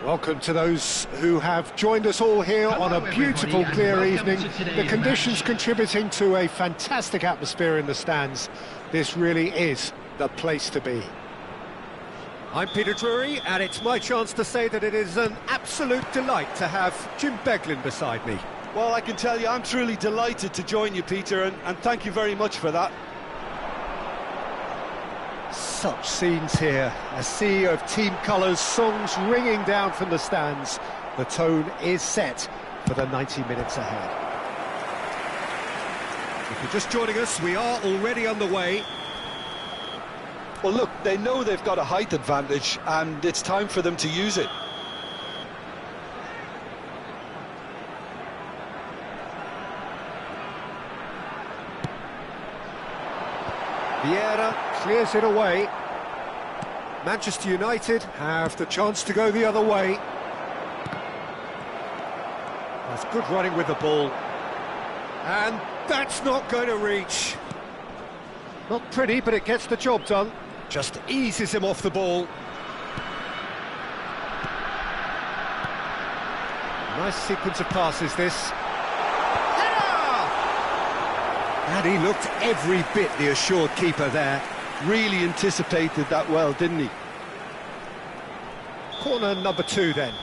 Welcome to those who have joined us all here on a beautiful, clear evening. The conditions contributing to a fantastic atmosphere in the stands. This really is the place to be. I'm Peter Drury, and it's my chance to say that it is an absolute delight to have Jim Beglin beside me. Well, I can tell you I'm truly delighted to join you, Peter, and thank you very much for that. Such scenes here, a sea of team colours, songs ringing down from the stands. The tone is set for the 90 minutes ahead. If you're just joining us, we are already underway. Well, look, they know they've got a height advantage, and it's time for them to use it. Vieira clears it away. Manchester United have the chance to go the other way. That's good running with the ball. And that's not going to reach. Not pretty, but it gets the job done. Just eases him off the ball. Nice sequence of passes, this. And he looked every bit the assured keeper there. Really anticipated that well, didn't he? Corner number 2 then.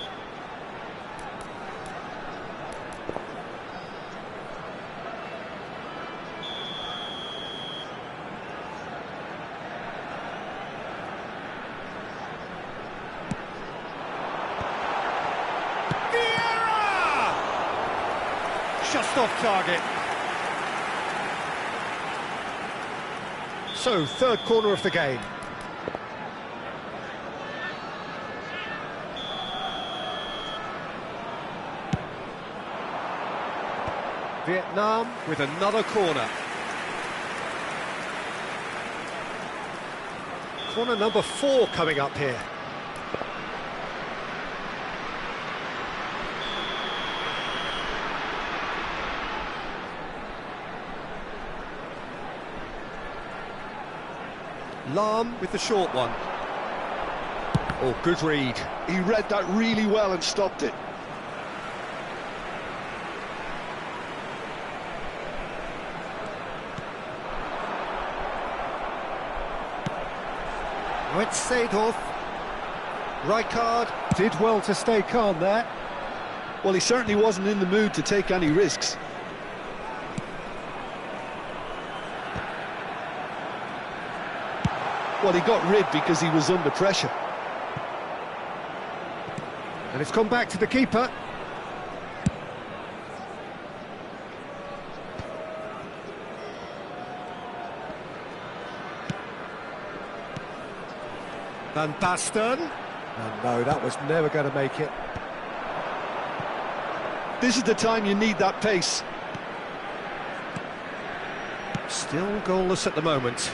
Vieira! Just off target. So, third corner of the game. Vietnam with another corner. Corner number 4 coming up here. Lam with the short one. Oh, good read. He read that really well and stopped it. Oh, it's Seedorf. Rijkaard did well to stay calm there. Well, he certainly wasn't in the mood to take any risks. Well, he got rid because he was under pressure. And it's gone back to the keeper. Van Basten. And no, that was never going to make it. This is the time you need that pace. Still goalless at the moment.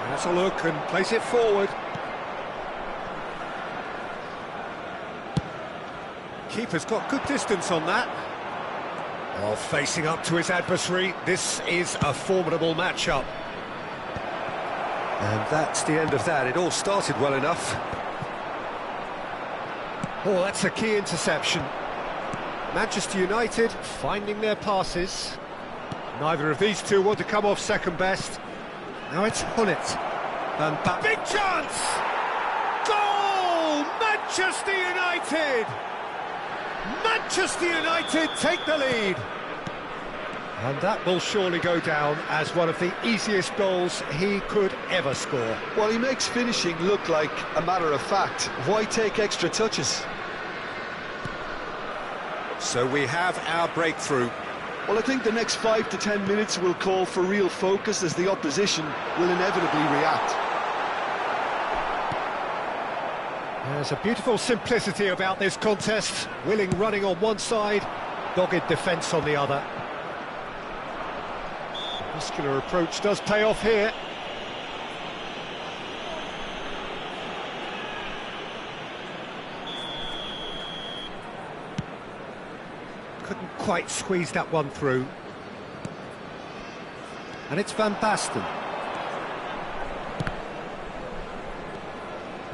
That's a look and place it forward. Keeper's got good distance on that. Oh, facing up to his adversary, this is a formidable matchup. And that's the end of that. It all started well enough. Oh, that's a key interception. Manchester United finding their passes. Neither of these two want to come off second best. Now it's Hullet. And back. Big chance! Goal! Manchester United! Manchester United take the lead. And that will surely go down as one of the easiest goals he could ever score. Well, he makes finishing look like a matter of fact. Why take extra touches? So we have our breakthrough. Well, I think the next 5 to 10 minutes will call for real focus as the opposition will inevitably react. There's a beautiful simplicity about this contest. Willing running on one side, dogged defence on the other. Muscular approach does pay off here. Couldn't quite squeeze that one through. And it's Van Basten.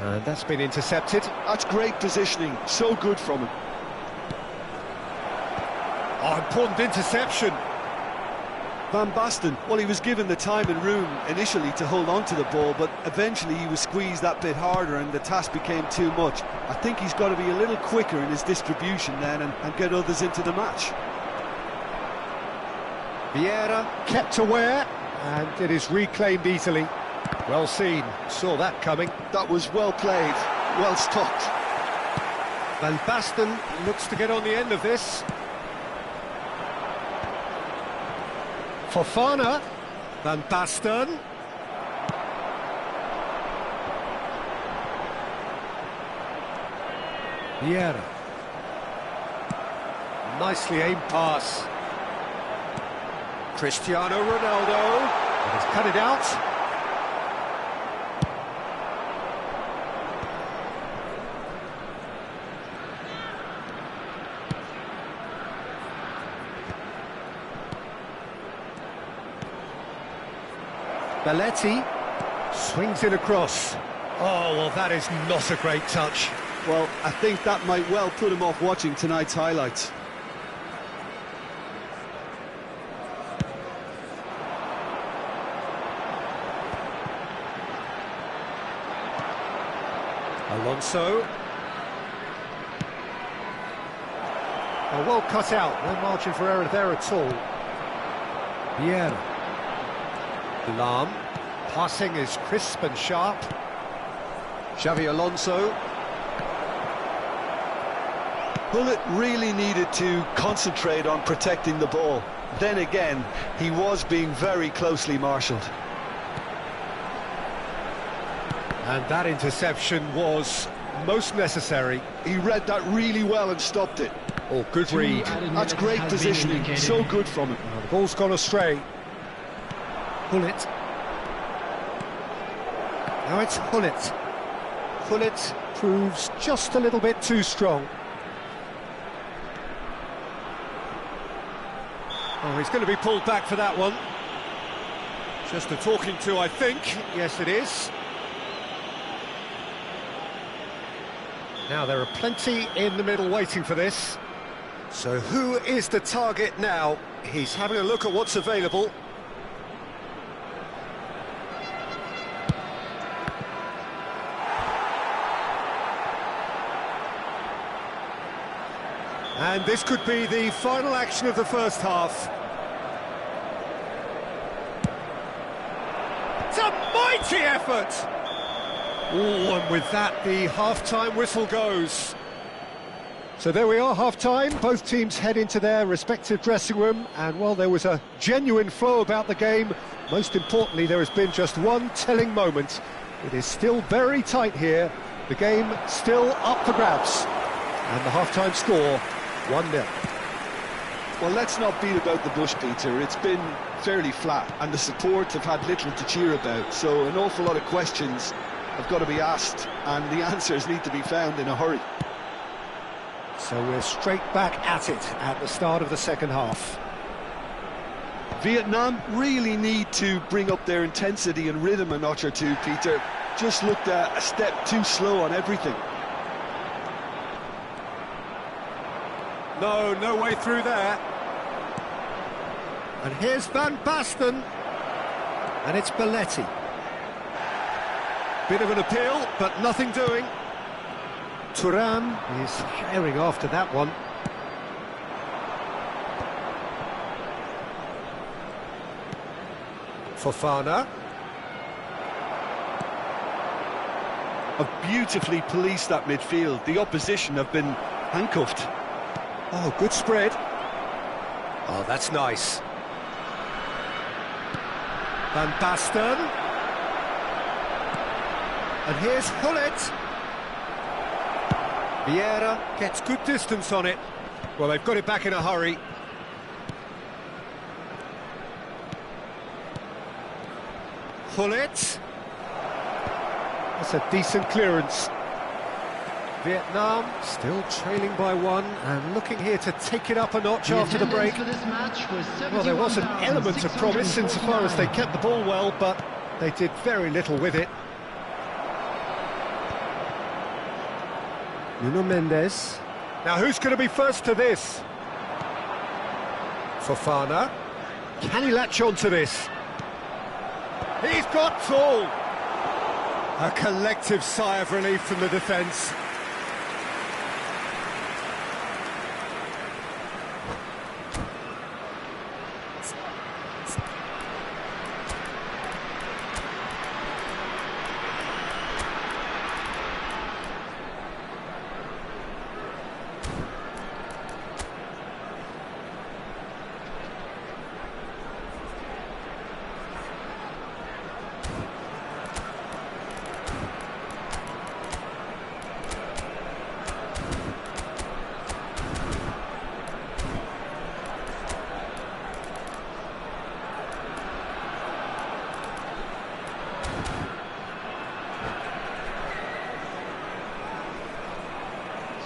And that's been intercepted. That's great positioning, so good from him. Oh, important interception. Van Basten, well, he was given the time and room initially to hold on to the ball, but eventually he was squeezed that bit harder and the task became too much. I think he's got to be a little quicker in his distribution then and get others into the match. Vieira kept aware, and it is reclaimed easily. Well seen, saw that coming. That was well played, well stopped. Van Basten looks to get on the end of this. Fofana, Van Basten. Vieira. Nicely aimed pass. Cristiano Ronaldo. And he's cut it out. Belletti swings it across. Oh, well, that is not a great touch. Well, I think that might well put him off watching tonight's highlights. Alonso. Oh, well cut out, no margin for error there at all. Vieira. Lam. Passing is crisp and sharp. Xavi Alonso. Bullet really needed to concentrate on protecting the ball. Then again, he was being very closely marshalled. And that interception was most necessary. He read that really well and stopped it. Oh, good read. That's great positioning, so good from him. The ball's gone astray. Hullet. Now it's Hullet. Hullet proves just a little bit too strong. Oh, he's going to be pulled back for that one. Just a talking to, I think. Yes, it is. Now, there are plenty in the middle waiting for this. So who is the target now? He's having a look at what's available. And this could be the final action of the first half. It's a mighty effort! Oh, and with that, the half-time whistle goes. So there we are, half-time. Both teams head into their respective dressing room, and while there was a genuine flow about the game, most importantly, there has been just one telling moment. It is still very tight here. The game still up for grabs. And the half-time score, 1-0. Well, let's not beat about the bush, Peter. It's been fairly flat, and the support have had little to cheer about, so an awful lot of questions have got to be asked, and the answers need to be found in a hurry. So we're straight back at it at the start of the second half. Vietnam really need to bring up their intensity and rhythm a notch or two, Peter. Just looked a step too slow on everything. No way through there. And here's Van Basten. And it's Belletti. Bit of an appeal, but nothing doing. Thuram is firing after that one. Fofana. Have beautifully policed that midfield. The opposition have been handcuffed. Oh, good spread. Oh, that's nice. Van Basten. And here's Hullet. Vieira gets good distance on it. Well, they've got it back in a hurry. Hullet. That's a decent clearance. Vietnam still trailing by one and looking here to take it up a notch after the break. Well, there was an element of promise insofar as they kept the ball well, but they did very little with it. Nuno Mendes. Now who's going to be first to this? Fofana. Can he latch on to this? He's got tall. A collective sigh of relief from the defence.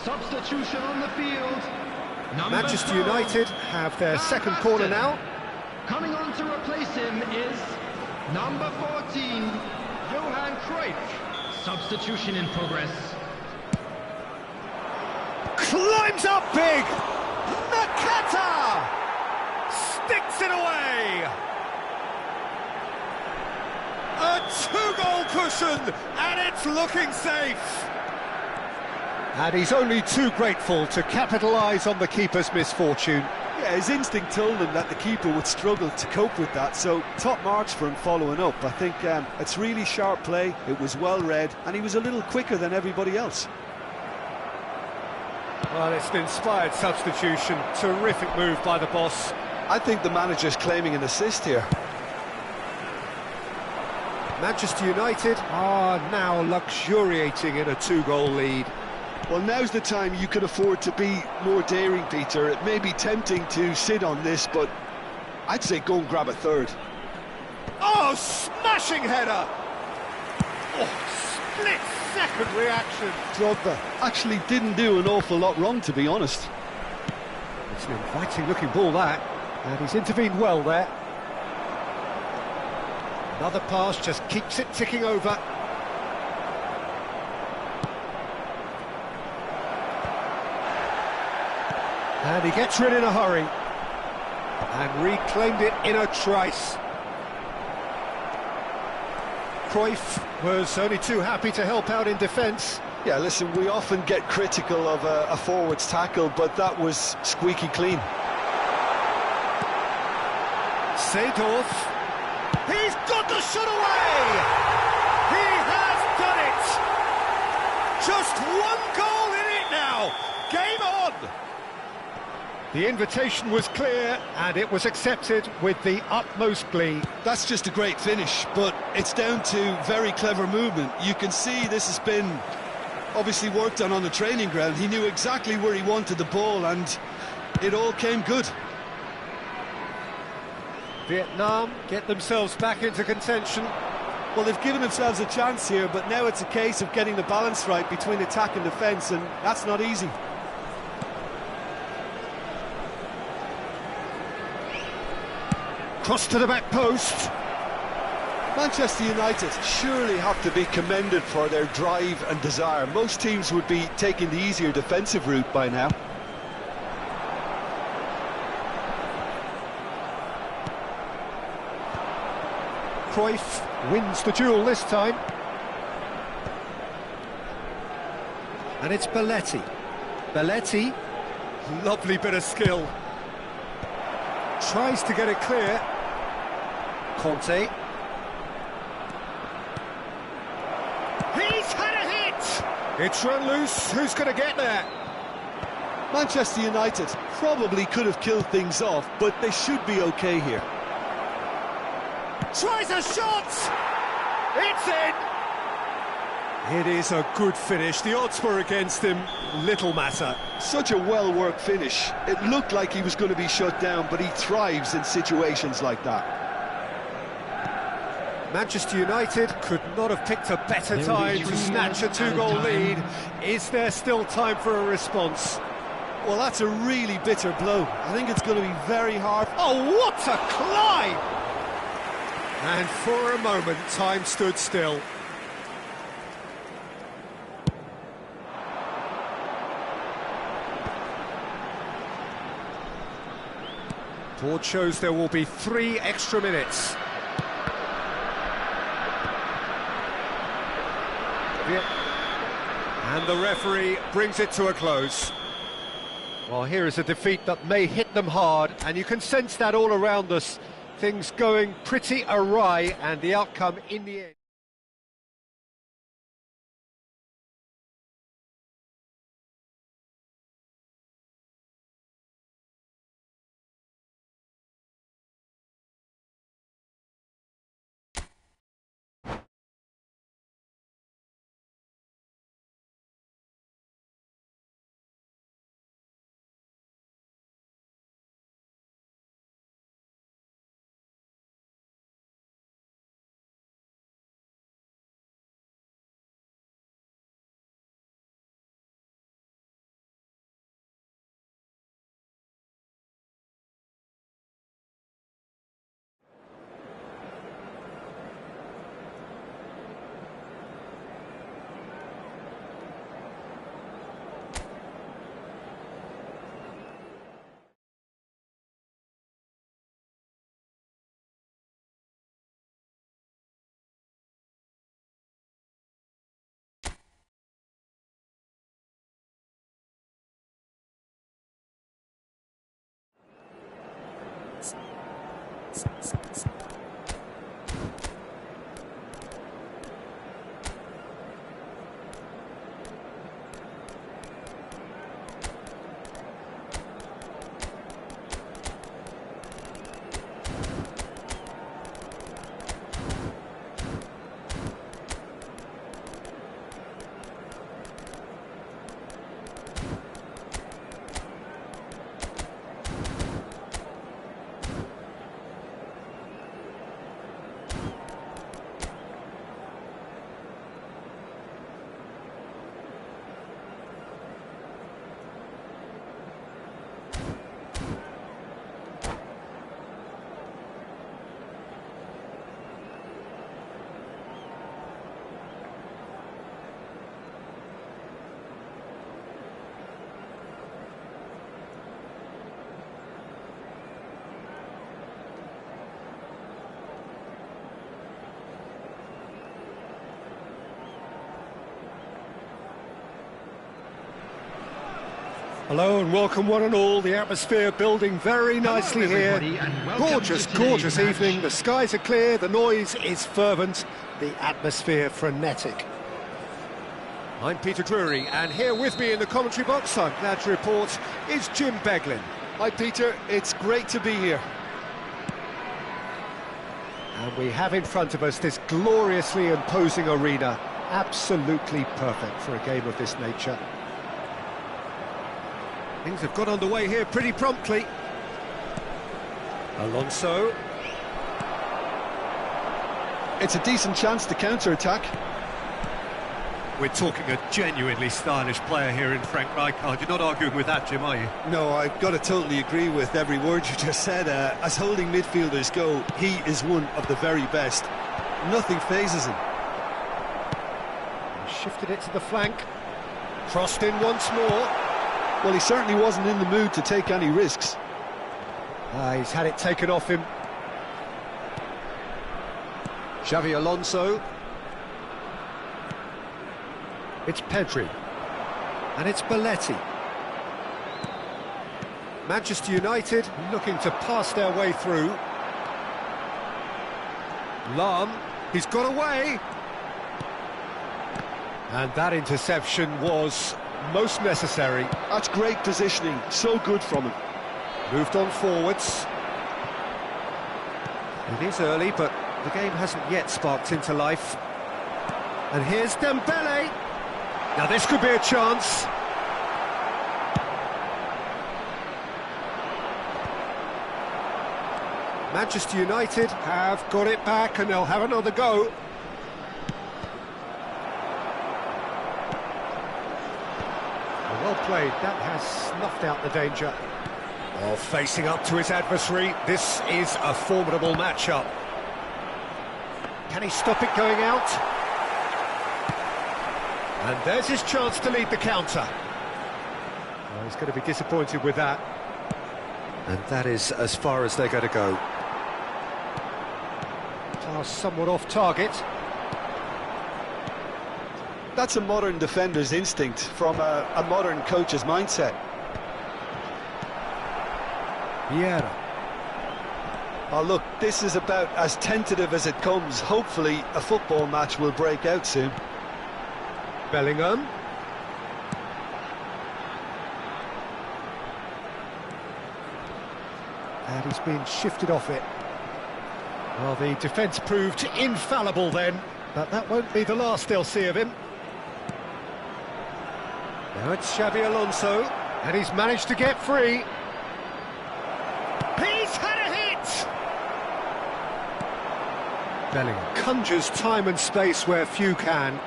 Substitution on the field. Manchester United have their second corner now. Coming on to replace him is number 14, Johan Cruyff. Substitution in progress. Climbs up big! Nakata! Sticks it away! A two-goal cushion, and it's looking safe! And he's only too grateful to capitalise on the keeper's misfortune. Yeah, his instinct told him that the keeper would struggle to cope with that, so top marks for him following up. I think it's really sharp play, it was well read, and he was a little quicker than everybody else. Well, it's an inspired substitution. Terrific move by the boss. I think the manager's claiming an assist here. Manchester United are now luxuriating in a two-goal lead. Well, now's the time you can afford to be more daring, Peter. It may be tempting to sit on this, but I'd say go and grab a third. Oh, smashing header! Oh, split-second reaction. Drogba actually didn't do an awful lot wrong, to be honest. It's an inviting-looking ball, that. And he's intervened well there. Another pass just keeps it ticking over. And he gets rid in a hurry. And reclaimed it in a trice. Cruyff was only too happy to help out in defence. Yeah, listen, we often get critical of a forward's tackle, but that was squeaky clean. Seedorf. He's got the shot away! He has done it! Just one goal in it now! Game on! The invitation was clear, and it was accepted with the utmost glee. That's just a great finish, but it's down to very clever movement. You can see this has been obviously worked on the training ground. He knew exactly where he wanted the ball, and it all came good. Vietnam get themselves back into contention. Well, they've given themselves a chance here, but now it's a case of getting the balance right between attack and defence, and that's not easy. Cross to the back post. Manchester United surely have to be commended for their drive and desire. Most teams would be taking the easier defensive route by now. Cruyff wins the duel this time. And it's Belletti. Belletti, lovely bit of skill. Tries to get it clear. Conte. He's had a hit! It's run loose. Who's going to get there? Manchester United probably could have killed things off, but they should be okay here. Tries a shot! It's in! It is a good finish. The odds were against him. Little matter. Such a well-worked finish. It looked like he was going to be shut down, but he thrives in situations like that. Manchester United could not have picked a better time to snatch a two-goal lead. Is there still time for a response? Well, that's a really bitter blow. I think it's going to be very hard. Oh, what a climb! And for a moment, time stood still. Board shows there will be 3 extra minutes. And the referee brings it to a close. Well, here is a defeat that may hit them hard, and you can sense that all around us. Things going pretty awry, and the outcome in the end. Hello and welcome one and all. The atmosphere building very nicely here. Gorgeous, gorgeous evening. The skies are clear, the noise is fervent, the atmosphere frenetic. I'm Peter Drury, and here with me in the commentary box, I'm glad to report, is Jim Beglin. Hi Peter, it's great to be here. And we have in front of us this gloriously imposing arena, absolutely perfect for a game of this nature. Things have got underway here pretty promptly. Alonso. It's a decent chance to counter-attack. We're talking a genuinely stylish player here in Frank Rijkaard. You're not arguing with that, Jim, are you? No, I've got to totally agree with every word you just said. As holding midfielders go, he is one of the very best. Nothing phases him. He shifted it to the flank. Crossed in once more. Well, he certainly wasn't in the mood to take any risks. He's had it taken off him. Xavi Alonso. It's Pedri. And it's Belletti. Manchester United looking to pass their way through. Lahm, he's got away. And that interception was most necessary. That's great positioning, so good from him. Moved on forwards. It is early, but the game hasn't yet sparked into life. And here's Dembele. Now this could be a chance. Manchester United have got it back and they'll have another go. Well played, that has snuffed out the danger. Oh, facing up to his adversary, this is a formidable matchup. Can he stop it going out? And there's his chance to lead the counter. Oh, he's going to be disappointed with that. And that is as far as they're going to go. Pass somewhat off target. That's a modern defender's instinct from a modern coach's mindset. Vieira. Oh, look, this is about as tentative as it comes. Hopefully, a football match will break out soon. Bellingham. And he's been shifted off it. Well, the defence proved infallible then, but that won't be the last they'll see of him. Now it's Xabi Alonso, and he's managed to get free. He's had a hit! Bellingham conjures time and space where few can.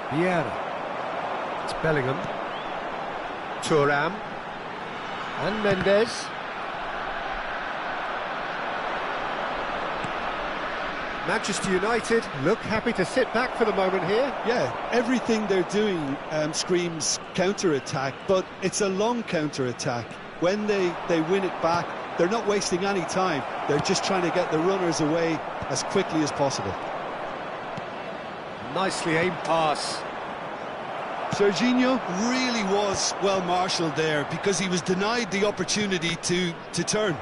Vieira. It's Bellingham. Thuram. And Mendes. Manchester United look happy to sit back for the moment here. Yeah, everything they're doing screams counter-attack, but it's a long counter-attack. When they win it back, they're not wasting any time. They're just trying to get the runners away as quickly as possible. Nicely aimed pass. Serginho really was well marshalled there because he was denied the opportunity to turn.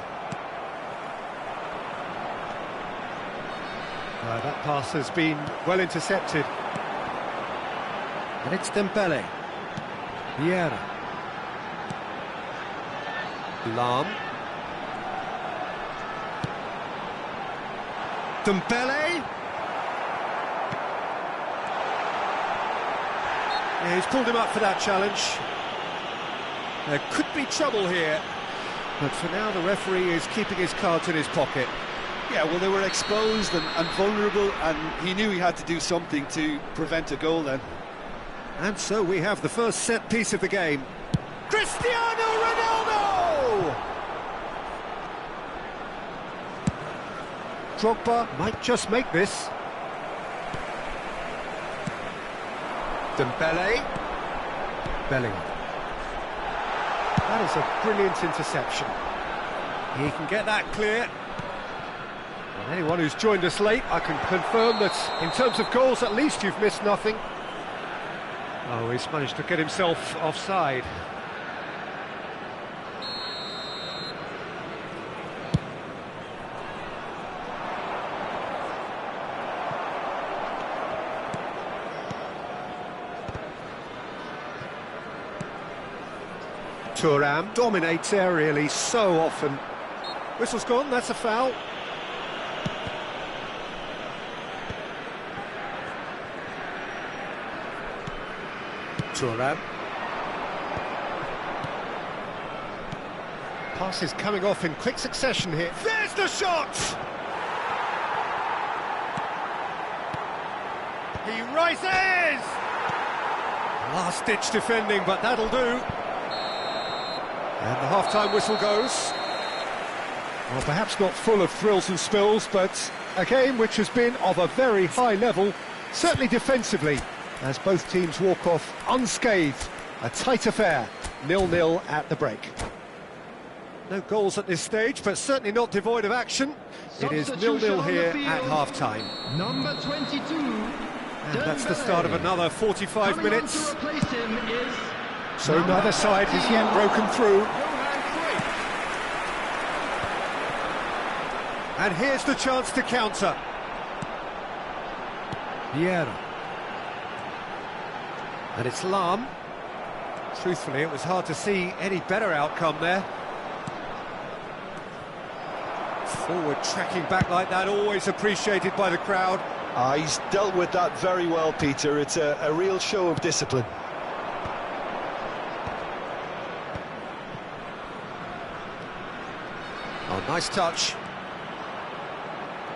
That pass has been well intercepted. And it's Dembele. Vieira. Lam. Dembele. Yeah, he's pulled him up for that challenge. There could be trouble here, but for now the referee is keeping his cards in his pocket. Yeah, well, they were exposed and vulnerable, and he knew he had to do something to prevent a goal then. And so we have the first set piece of the game. Cristiano Ronaldo! Drogba might just make this. Dembele. Bellingham. That is a brilliant interception. He can get that clear. And anyone who's joined us late, I can confirm that in terms of goals, at least you've missed nothing. Oh, he's managed to get himself offside. Thuram dominates aerially so often. Whistle's gone, that's a foul. Thuram. Pass is coming off in quick succession here. There's the shot! He rises! Last-ditch defending, but that'll do. And the half-time whistle goes. Well, perhaps not full of thrills and spills, but a game which has been of a very high level, certainly defensively, as both teams walk off unscathed. A tight affair, 0-0 at the break. No goals at this stage, but certainly not devoid of action. It is 0-0 here at half-time. Number 22. And that's the start of another 45 minutes. To replace him is So neither side has yet broken through. And here's the chance to counter. Vieira. And it's Lam. Truthfully, it was hard to see any better outcome there. Forward tracking back like that, always appreciated by the crowd. He's dealt with that very well, Peter. It's a real show of discipline. Oh, nice touch.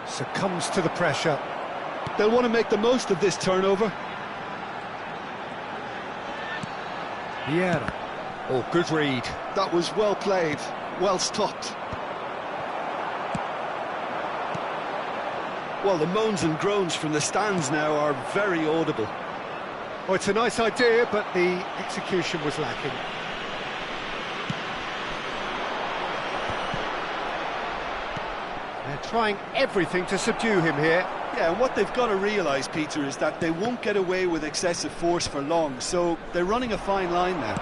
Succumbs to the pressure. They'll want to make the most of this turnover. Vieira. Oh, good read. That was well played, well stopped. Well, the moans and groans from the stands now are very audible. Oh, it's a nice idea, but the execution was lacking. They're trying everything to subdue him here. Yeah, and what they've got to realise, Peter, is that they won't get away with excessive force for long, so they're running a fine line now.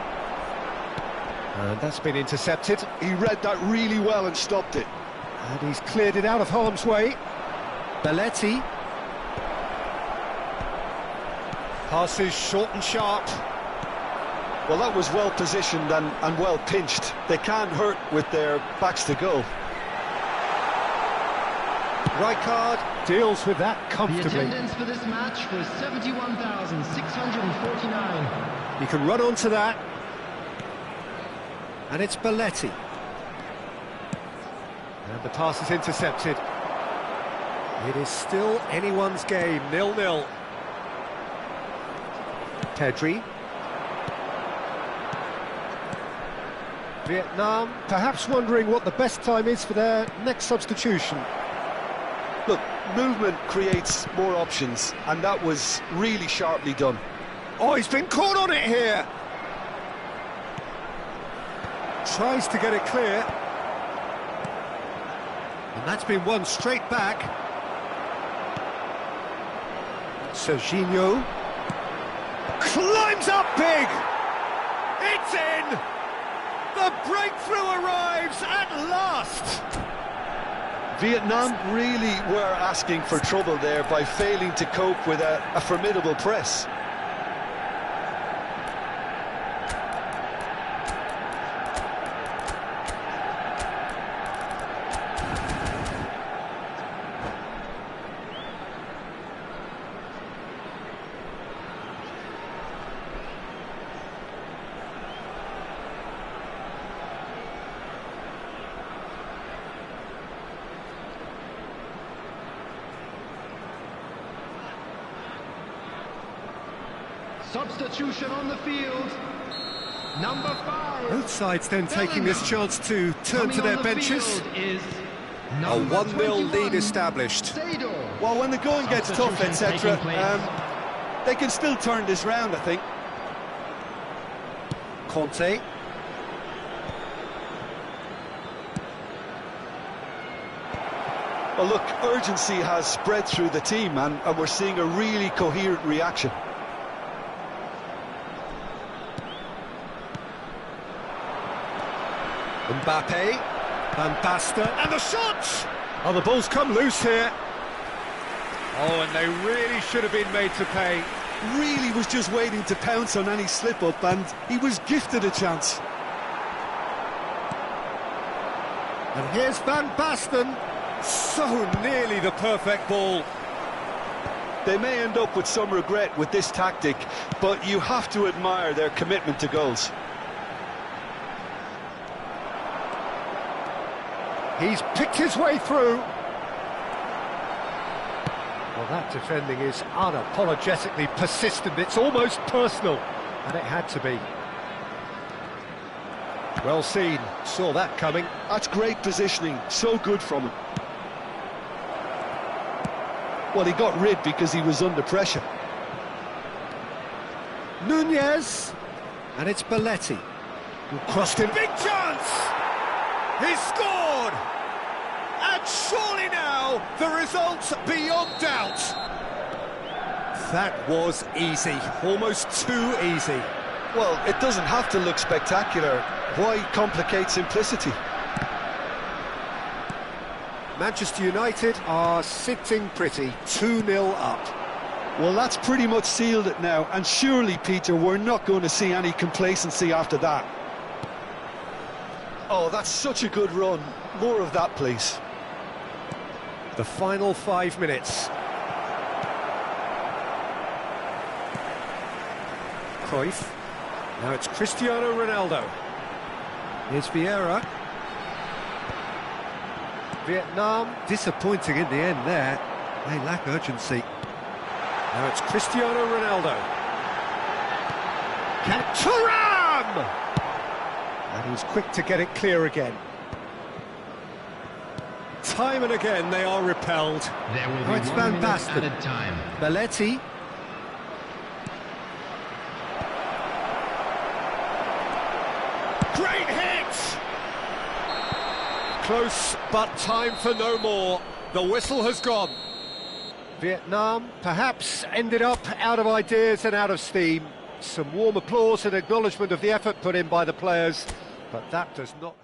And that's been intercepted. He read that really well and stopped it. And he's cleared it out of harm's way. Belletti. Passes short and sharp. Well, that was well positioned and well pinched. They can't hurt with their backs to goal. Rijkaard deals with that comfortably. The attendance for this match was 71,649. He can run onto that. And it's Belletti. And the pass is intercepted. It is still anyone's game, 0-0. Pedri. Vietnam perhaps wondering what the best time is for their next substitution. Look, movement creates more options, and that was really sharply done. Oh, he's been caught on it here. Tries to get it clear. And that's been won straight back. Serginho. Climbs up big! It's in! The breakthrough arrives at last! Vietnam really were asking for trouble there by failing to cope with a formidable press. Substitution on the field. Number 5. Both sides then taking this chance to turn to their benches. Is A 1-0 lead established. Well, when the going gets tough, etc., they can still turn this round, I think. Conte. Well, look, urgency has spread through the team, and we're seeing a really coherent reaction. Mbappe, Van Basten, and the shot! Oh, the ball's come loose here. Oh, and they really should have been made to pay. Really was just waiting to pounce on any slip-up, and he was gifted a chance. And here's Van Basten. So nearly the perfect ball. They may end up with some regret with this tactic, but you have to admire their commitment to goals. He's picked his way through. Well, that defending is unapologetically persistent. It's almost personal, and it had to be. Well seen, saw that coming. That's great positioning, so good from him. Well, he got rid because he was under pressure. Nunez, and it's Belletti, who crossed him. Big chance! He's scored! And surely now, the result's beyond doubt. That was easy, almost too easy. Well, it doesn't have to look spectacular. Why complicate simplicity? Manchester United are sitting pretty, 2-0 up. Well, that's pretty much sealed it now, and surely, Peter, we're not going to see any complacency after that. Oh, that's such a good run. More of that, please. The final 5 minutes. Cruyff. Now it's Cristiano Ronaldo. Here's Vieira. Vietnam disappointing in the end there. They lack urgency. Now it's Cristiano Ronaldo. Thuram! And he's quick to get it clear again. Time and again they are repelled. There will be It's 1 Van minute Basten. added time. Belletti. Great hit! Close, but time for no more. The whistle has gone. Vietnam perhaps ended up out of ideas and out of steam. Some warm applause and acknowledgement of the effort put in by the players, but that does not...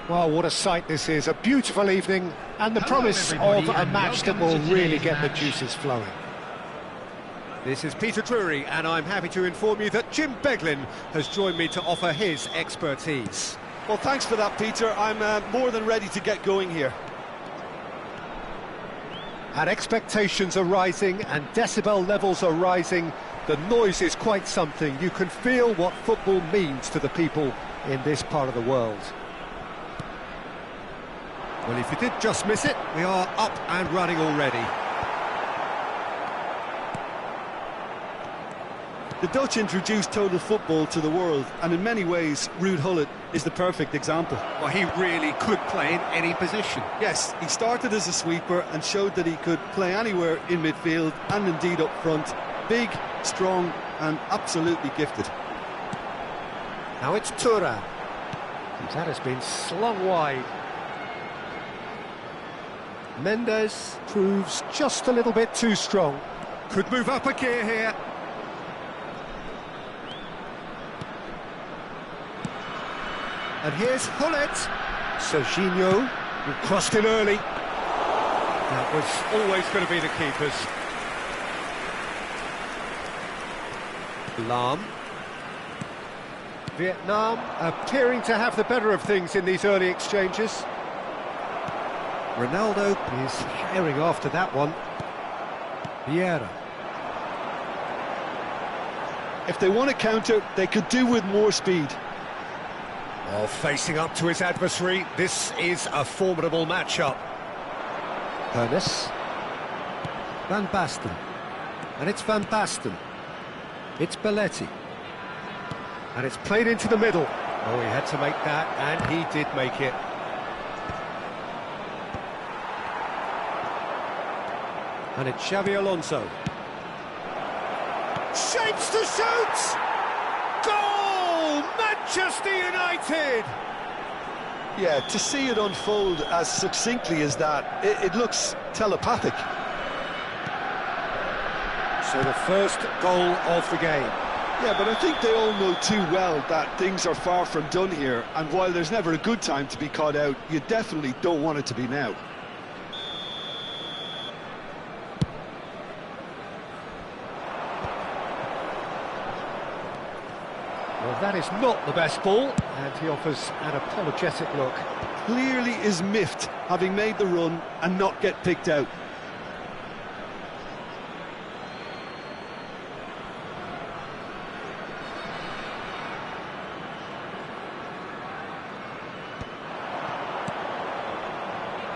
Well, what a sight this is. A beautiful evening and the promise of a match that will really get the juices flowing. This is Peter Drury, and I'm happy to inform you that Jim Beglin has joined me to offer his expertise. Well, thanks for that, Peter. I'm more than ready to get going here. And expectations are rising and decibel levels are rising. The noise is quite something. You can feel what football means to the people in this part of the world. Well, if you did just miss it, we are up and running already. The Dutch introduced total football to the world, and in many ways, Ruud Gullit is the perfect example. Well, he really could play in any position. Yes, he started as a sweeper and showed that he could play anywhere in midfield and indeed up front. Big, strong and absolutely gifted. Now it's Thuram. That has been slung wide. Mendes proves just a little bit too strong. Could move up a gear here. And here's Gullit. Serginho, who crossed in early. That was always going to be the keepers. Lahm. Vietnam appearing to have the better of things in these early exchanges. Ronaldo is herring after that one. Vieira. If they want to counter, they could do with more speed. Well, facing up to his adversary, this is a formidable matchup. Ernest. Van Basten. And it's Van Basten. It's Belletti. And it's played into the middle. Oh, he had to make that, and he did make it. And it's Xabi Alonso. Shapes to shoot! Goal! Manchester United! Yeah, to see it unfold as succinctly as that, it looks telepathic. So the first goal of the game. Yeah, but I think they all know too well that things are far from done here, and while there's never a good time to be caught out, you definitely don't want it to be now. Well, that is not the best ball, and he offers an apologetic look. Clearly is miffed, having made the run and not get picked out.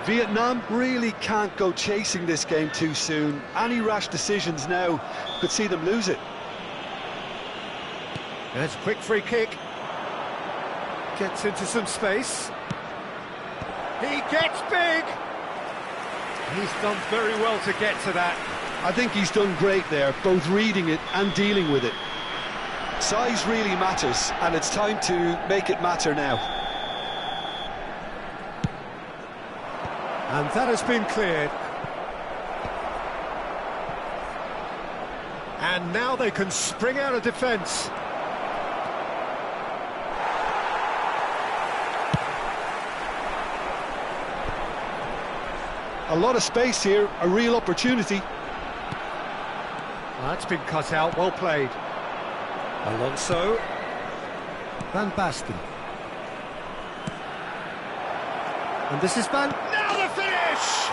Vietnam really can't go chasing this game too soon. Any rash decisions now could see them lose it. There's a quick free kick. Gets into some space. He gets big. He's done very well to get to that. I think he's done great there, both reading it and dealing with it. Size really matters, and it's time to make it matter now. And that has been cleared. And now they can spring out of defence. A lot of space here, a real opportunity. Well, that's been cut out, well played. Alonso. Van Basten. And this is Van... Now the finish!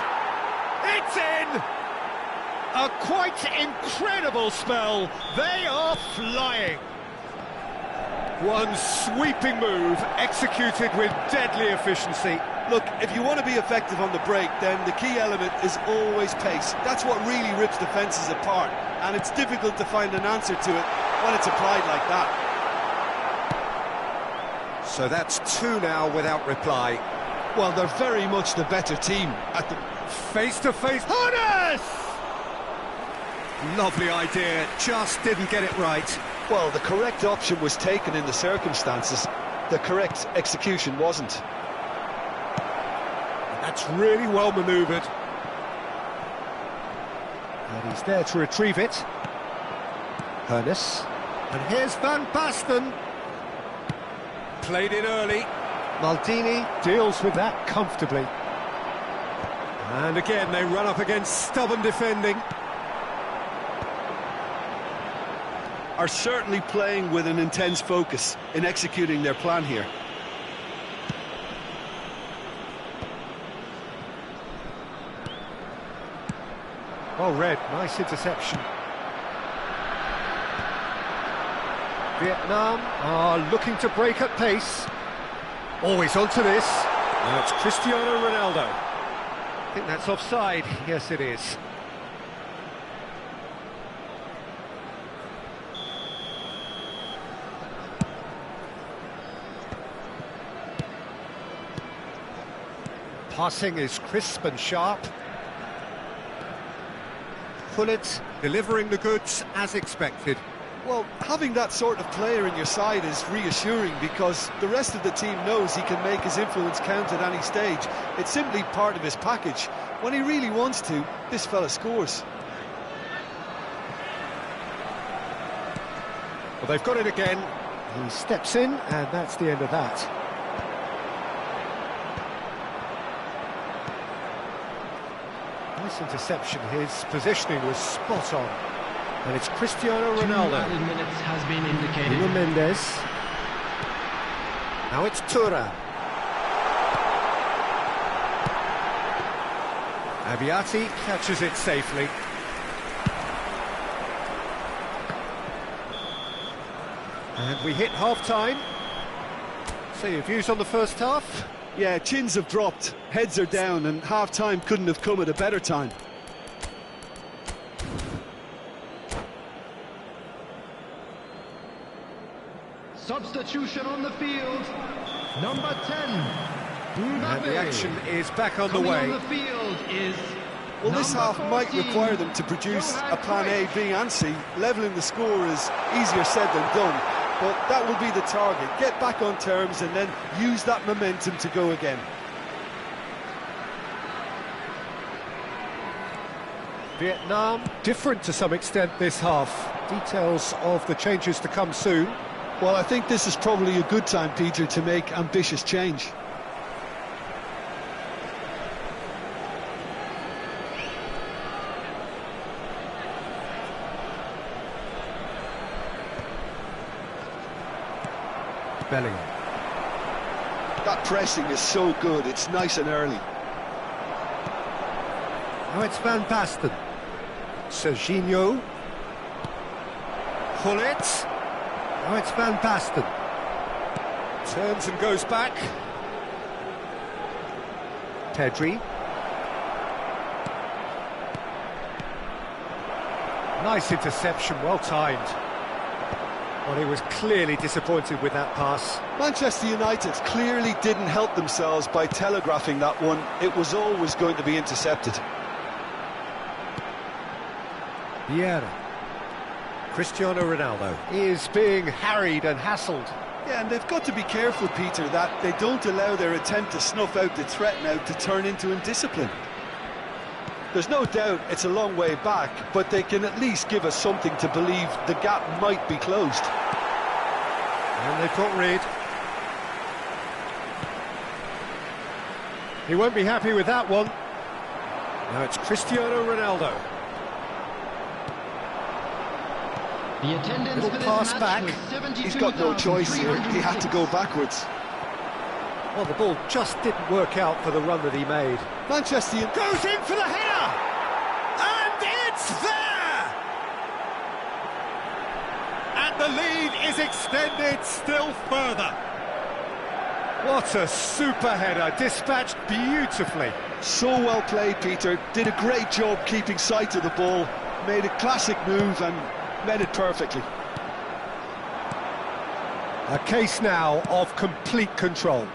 It's in! A quite incredible spell. They are flying. One sweeping move, executed with deadly efficiency. Look, if you want to be effective on the break, then the key element is always pace. That's what really rips defences apart, and it's difficult to find an answer to it when it's applied like that. So that's two now without reply. Well, they're very much the better team at the... Face-to-face... Harness! Lovely idea, just didn't get it right. Well, the correct option was taken in the circumstances. The correct execution wasn't. That's really well manoeuvred. And he's there to retrieve it. Ernest. And here's Van Basten. Played in early. Maldini deals with that comfortably. And again, they run up against stubborn defending. Are certainly playing with an intense focus in executing their plan here. Well read, nice interception. Vietnam are looking to break at pace. Always onto this. Now it's Cristiano Ronaldo. I think that's offside. Yes, it is. Passing is crisp and sharp. Pullet delivering the goods as expected. Well, having that sort of player in your side is reassuring because the rest of the team knows he can make his influence count at any stage. It's simply part of his package. When he really wants to, this fella scores. Well, they've got it again. He steps in, and that's the end of that. Nice interception. His positioning was spot on. And it's Cristiano Ronaldo. Minutes has been indicated. Mendes. Now it's Thuram. Abiati catches it safely. And we hit half-time. So your views on the first half? Yeah, chins have dropped, heads are down, and half-time couldn't have come at a better time. Substitution on the field, number 10. And the action is back on the way. On the field is well, this half 14, might require them to produce a plan A, B and C. Levelling the score is easier said than done, but that will be the target. Get back on terms and then use that momentum to go again. Vietnam, different to some extent this half. Details of the changes to come soon. Well, I think this is probably a good time, Peter, to make ambitious change. Bellingham. That pressing is so good, it's nice and early. Now it's Van Basten. Serginho. Gullit. Now it's Van Basten. Turns and goes back. Pedri. Nice interception, well timed. Well, he was clearly disappointed with that pass. Manchester United clearly didn't help themselves by telegraphing that one. It was always going to be intercepted. Vieira. Cristiano Ronaldo is being harried and hassled. Yeah, and they've got to be careful, Peter, that they don't allow their attempt to snuff out the threat now to turn into indiscipline. There's no doubt it's a long way back, but they can at least give us something to believe the gap might be closed. And they've got rid. He won't be happy with that one. Now it's Cristiano Ronaldo. the attendance Little for this pass match back. was He's got no choice here. He had to go backwards. Well, the ball just didn't work out for the run that he made. Manchester United Goes in for the header! And it's there! And the lead is extended still further. What a super header, dispatched beautifully. So well played, Peter. Did a great job keeping sight of the ball. Made a classic move and met it perfectly. A case now of complete control.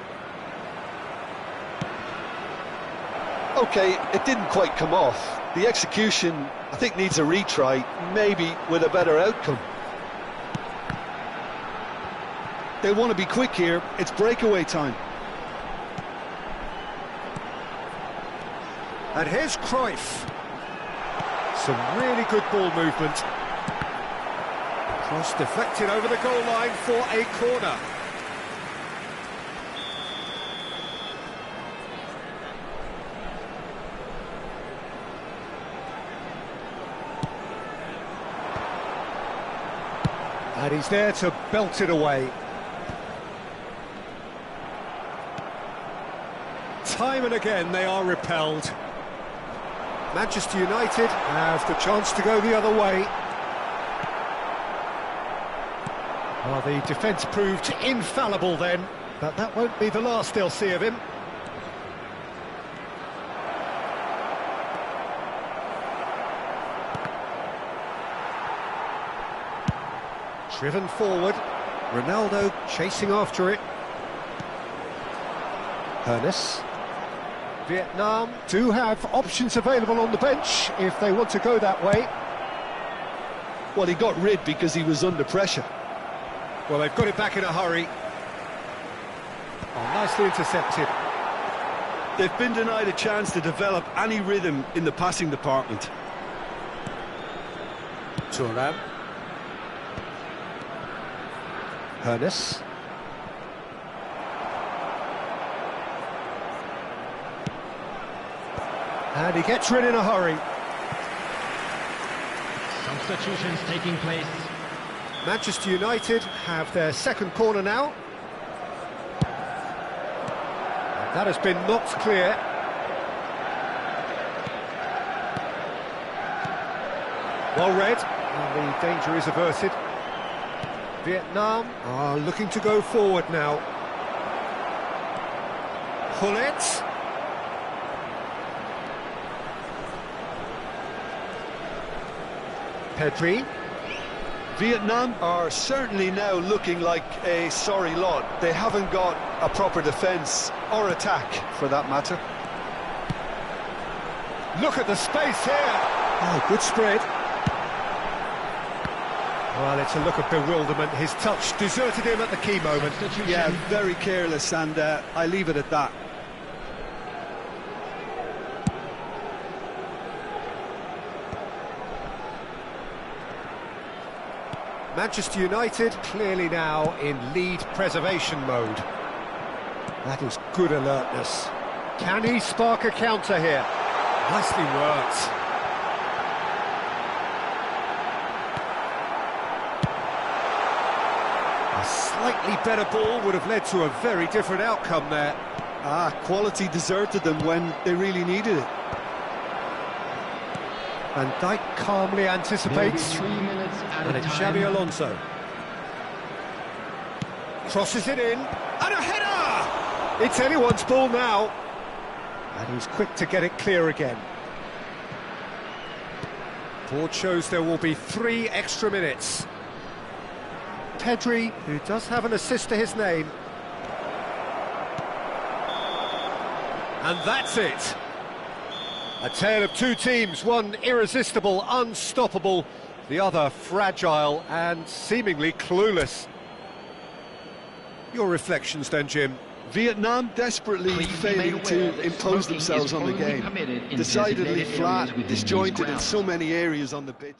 Okay, it didn't quite come off. The execution, I think, needs a retry, maybe with a better outcome. They want to be quick here. It's breakaway time. And here's Cruyff. Some really good ball movement. Cross deflected over the goal line for a corner. And he's there to belt it away. Time and again they are repelled. Manchester United have the chance to go the other way. Well, the defence proved infallible then, but that won't be the last they'll see of him. Driven forward, Ronaldo chasing after it. Ernest. Vietnam do have options available on the bench if they want to go that way. Well, he got rid because he was under pressure. Well, they've got it back in a hurry. Oh, nicely intercepted. They've been denied a chance to develop any rhythm in the passing department. Thuram. Ernest. And he gets rid in a hurry. Substitutions taking place. Manchester United have their second corner now. That has been knocked clear. Well read, and the danger is averted. Vietnam are looking to go forward now. Hullet. Pedri. Vietnam are certainly now looking like a sorry lot. They haven't got a proper defence or attack, for that matter. Look at the space here. Oh, good spread. Well, it's a look of bewilderment. His touch deserted him at the key moment. Yeah, very careless, and I leave it at that. Manchester United clearly now in lead preservation mode. That is good alertness. Can he spark a counter here? Nicely worked. A slightly better ball would have led to a very different outcome there. Quality deserted them when they really needed it. Van Dijk calmly anticipates. 3 minutes And it's Xabi Alonso. Crosses it in. And a header! It's anyone's ball now. And he's quick to get it clear again. Board shows there will be 3 extra minutes. Pedri, who does have an assist to his name. And that's it. A tale of 2 teams, one irresistible, unstoppable, the other fragile and seemingly clueless. Your reflections then, Jim? Vietnam desperately failing to impose themselves on the game. Decidedly flat, disjointed in so many areas on the pitch.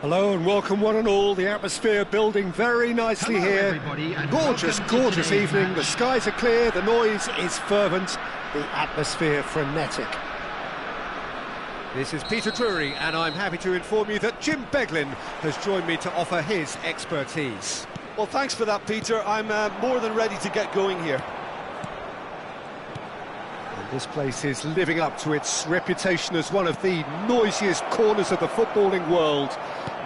Hello and welcome one and all. The atmosphere building very nicely here. Gorgeous, gorgeous evening. The skies are clear, the noise is fervent, the atmosphere frenetic. This is Peter Drury and I'm happy to inform you that Jim Beglin has joined me to offer his expertise. Well, thanks for that, Peter. I'm more than ready to get going here. And this place is living up to its reputation as one of the noisiest corners of the footballing world.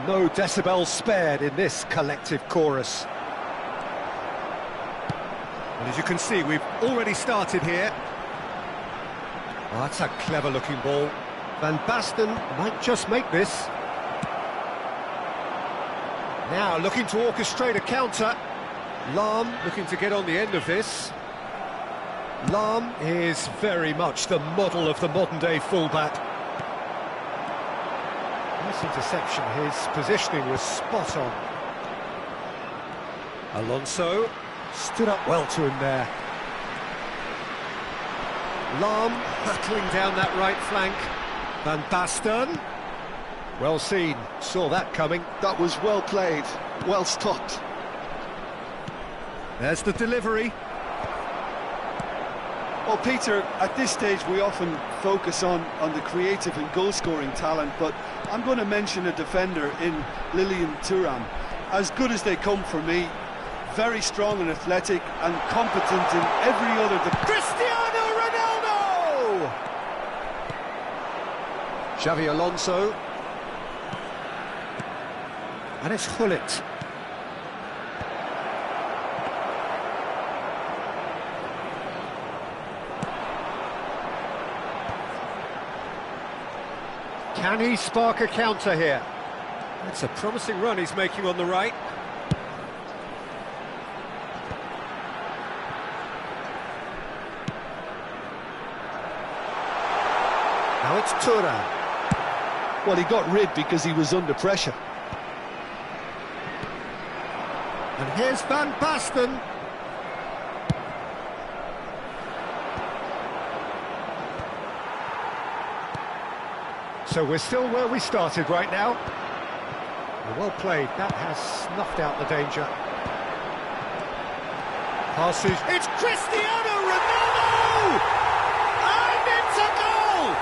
No decibels spared in this collective chorus. And as you can see, we've already started here. Oh, that's a clever-looking ball. Van Basten might just make this. Now looking to orchestrate a counter. Lahm looking to get on the end of this. Lahm is very much the model of the modern-day fullback. Nice interception, his positioning was spot on. Alonso stood up well to him there. Lahm hurtling down that right flank. Van Basten. Well seen, saw that coming. That was well played, well stopped. There's the delivery. Well, Peter, at this stage we often focus on the creative and goal-scoring talent, but I'm going to mention a defender in Lilian Thuram. As good as they come for me, very strong and athletic and competent in every other... Cristiano Ronaldo! Xavi Alonso. And it's Gullit. Can he spark a counter here? That's a promising run he's making on the right. Now it's Thuram. Well, he got rid because he was under pressure. And here's Van Basten. So we're still where we started right now. Well played, that has snuffed out the danger. Passes, it's Cristiano Ronaldo! And it's a goal!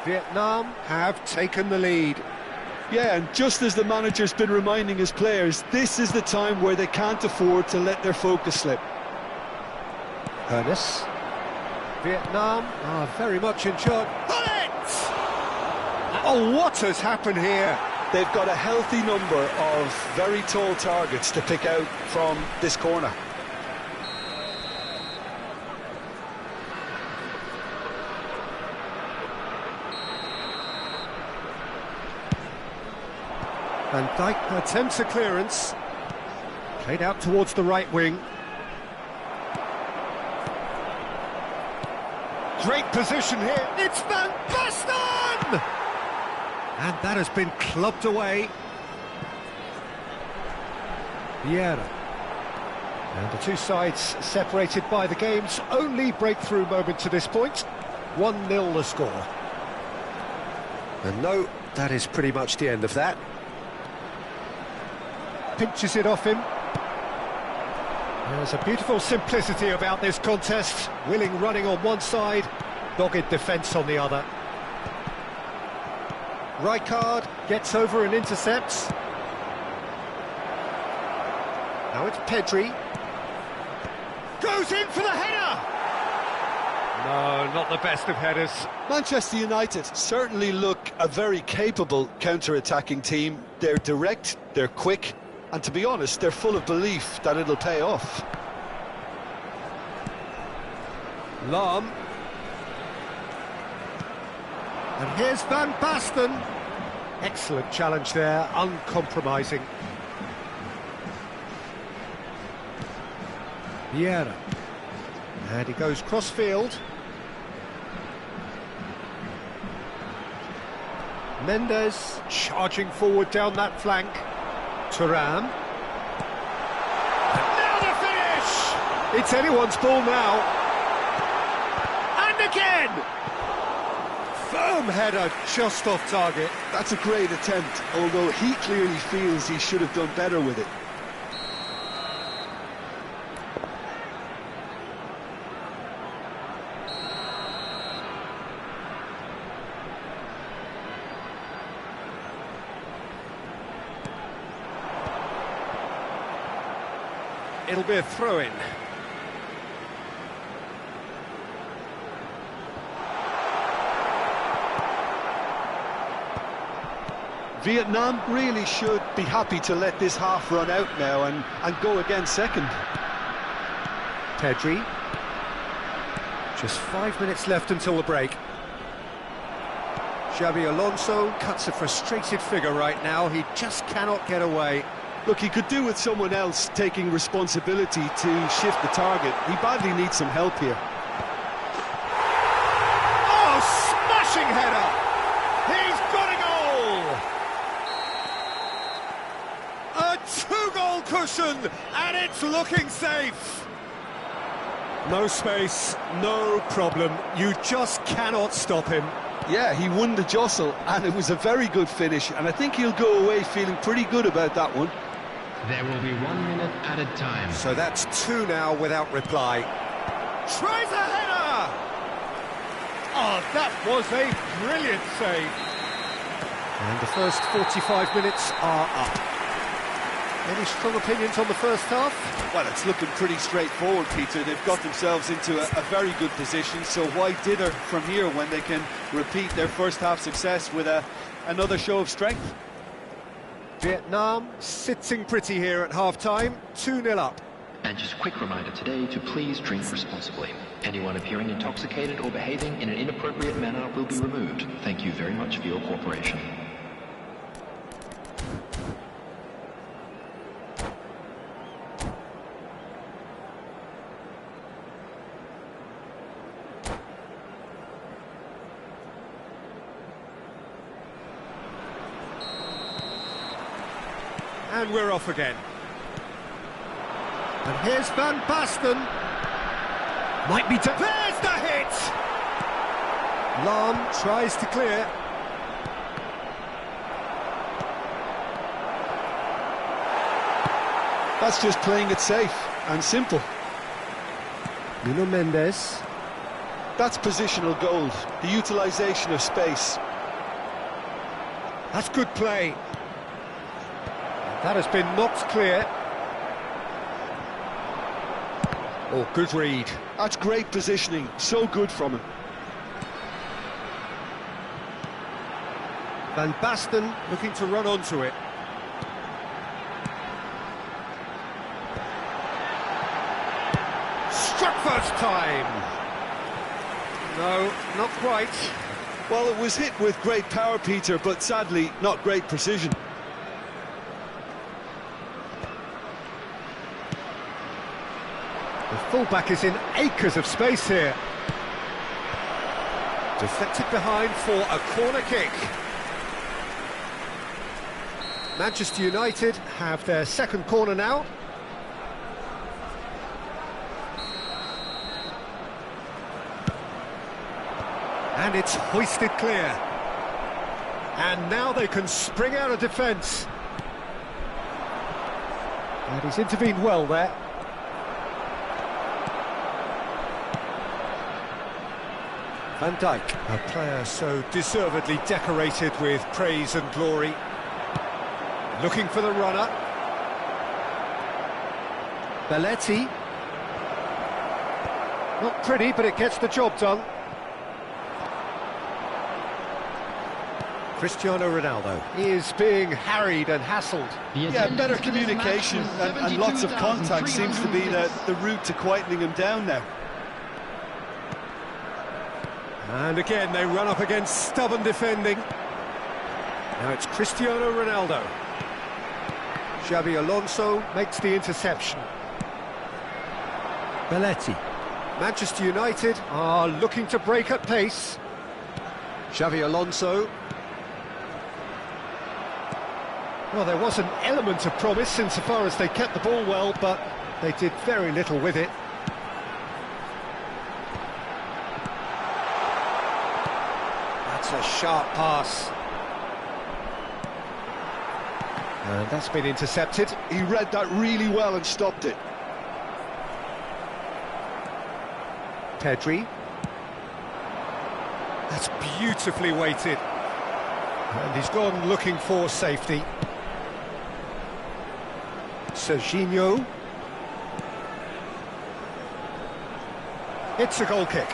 Vietnam have taken the lead. Yeah, and just as the manager's been reminding his players, this is the time where they can't afford to let their focus slip. Ernest. Vietnam are very much in charge. Bullet! Oh, what has happened here? They've got a healthy number of very tall targets to pick out from this corner. Van Dijk attempts a clearance. Played out towards the right wing. Great position here. It's Van Basten! And that has been clubbed away. Vieira. And the two sides separated by the game's only breakthrough moment to this point. 1-0 the score. And no, that is pretty much the end of that. Pinches it off him. There's a beautiful simplicity about this contest. Willing running on one side, dogged defence on the other. Rijkaard gets over and intercepts. Now it's Pedri. Goes in for the header! No, not the best of headers. Manchester United certainly look a very capable counter-attacking team. They're direct, they're quick, and to be honest, they're full of belief that it'll pay off. Lahm. And here's Van Basten. Excellent challenge there, uncompromising. Vieira. And he goes cross-field. Mendes charging forward down that flank. Thuram. And now the finish! It's anyone's ball now. And again! Firm header just off target. That's a great attempt, although he clearly feels he should have done better with it. It'll be a throw-in. Vietnam really should be happy to let this half run out now and go again second. Pedri. Just 5 minutes left until the break. Xabi Alonso cuts a frustrated figure right now. He just cannot get away. Look, he could do with someone else taking responsibility to shift the target. He badly needs some help here. Oh, smashing header! He's got a goal! A two-goal cushion, and it's looking safe. No space, no problem. You just cannot stop him. Yeah, he won the jostle, and it was a very good finish, and I think he'll go away feeling pretty good about that one. There will be 1 minute added time. So that's two now without reply. Tries a header! Oh, that was a brilliant save. And the first 45 minutes are up. Any strong opinions on the first half? Well, it's looking pretty straightforward, Peter. They've got themselves into a very good position, so why dither from here when they can repeat their first half success with another show of strength? Vietnam sitting pretty here at half-time, 2-0 up. And just a quick reminder today to please drink responsibly. Anyone appearing intoxicated or behaving in an inappropriate manner will be removed. Thank you very much for your cooperation. And we're off again. And here's Van Basten. Might be... There's the hit! Lahm tries to clear. That's just playing it safe and simple. Nuno Mendes. That's positional gold, the utilisation of space. That's good play. That has been knocked clear. Oh, good read. That's great positioning, so good from him. Van Basten looking to run onto it. Struck first time. No, not quite. Well, it was hit with great power, Peter, but sadly, not great precision. The fullback is in acres of space here. Deflected behind for a corner kick. Manchester United have their second corner now. And it's hoisted clear. And now they can spring out of defence. And he's intervened well there. Van Dijk, a player so deservedly decorated with praise and glory. Looking for the runner. Belletti. Not pretty, but it gets the job done. Cristiano Ronaldo is being harried and hassled. Yeah, better communication and lots of contact seems to be the route to quietening him down now. And again, they run up against stubborn defending. Now it's Cristiano Ronaldo. Xabi Alonso makes the interception. Belletti. Manchester United are looking to break at pace. Xabi Alonso. Well, there was an element of promise insofar as they kept the ball well, but they did very little with it. That's a sharp pass. And that's been intercepted. He read that really well and stopped it. Pedri. That's beautifully weighted. And he's gone looking for safety. Serginho. It's a goal kick.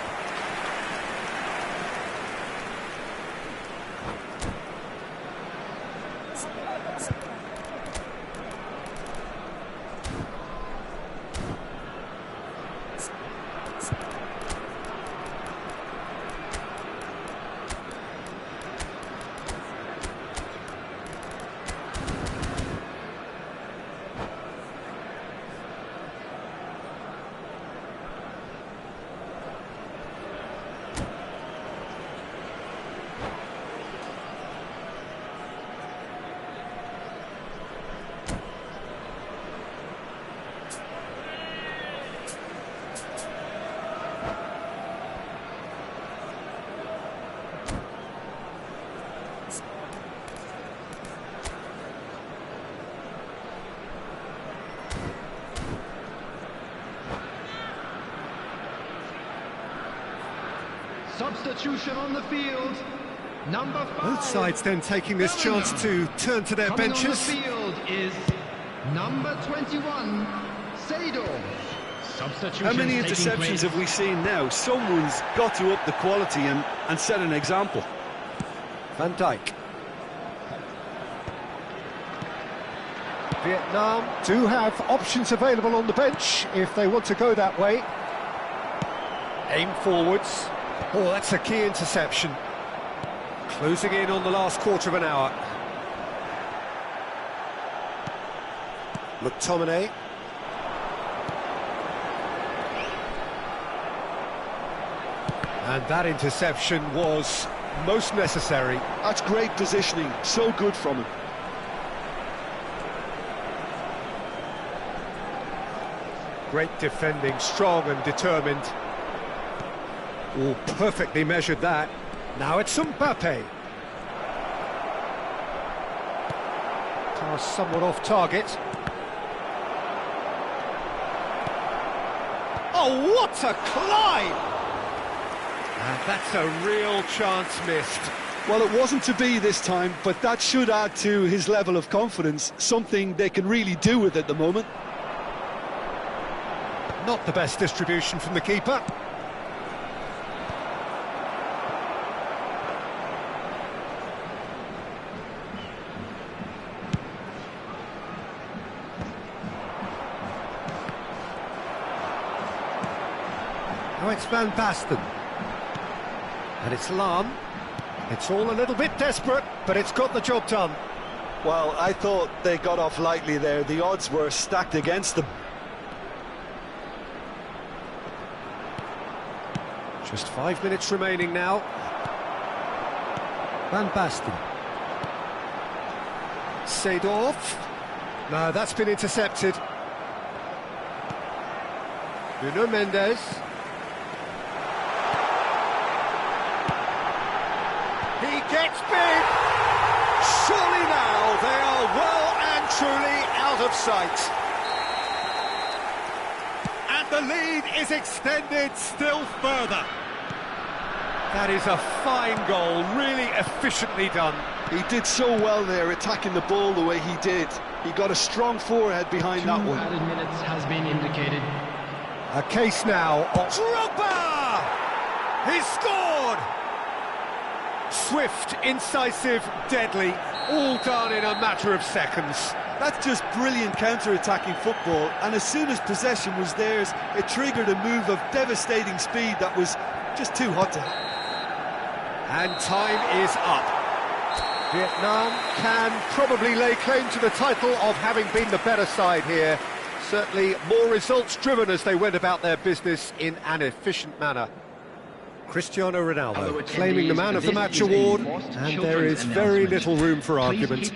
Substitution on the field. Number 5. Both sides then taking this chance to turn to their Coming benches. on the field is number 21, Seedorf. Substitution. How many taking interceptions place. have we seen now? Someone's got to up the quality and set an example. Van Dijk. Vietnam do have options available on the bench if they want to go that way. Aim forwards. Oh, that's a key interception. Closing in on the last quarter of an hour. McTominay. And that interception was most necessary. That's great positioning, so good from him. Great defending, strong and determined. Oh, perfectly measured that. Now it's Mbappe. Pass somewhat off target. Oh, what a climb! And that's a real chance missed. Well, it wasn't to be this time, but that should add to his level of confidence, something they can really do with at the moment. Not the best distribution from the keeper. Now it's Van Basten. And it's Lahm. It's all a little bit desperate, but it's got the job done. Well, I thought they got off lightly there. The odds were stacked against them. Just 5 minutes remaining now. Van Basten. Seedorf. No, that's been intercepted. Nuno Mendes. He gets big. Surely now they are well and truly out of sight. And the lead is extended still further. That is a fine goal, really efficiently done. He did so well there, attacking the ball the way he did. He got a strong forehead behind that one. 2 added minutes has been indicated. A case now of Drogba! He's scored! Swift, incisive, deadly, all done in a matter of seconds. That's just brilliant counter-attacking football, and as soon as possession was theirs, it triggered a move of devastating speed that was just too hot to... And time is up. Vietnam can probably lay claim to the title of having been the better side here. Certainly more results-driven as they went about their business in an efficient manner. Cristiano Ronaldo claiming the Man of the Match award, and there is very little room for argument.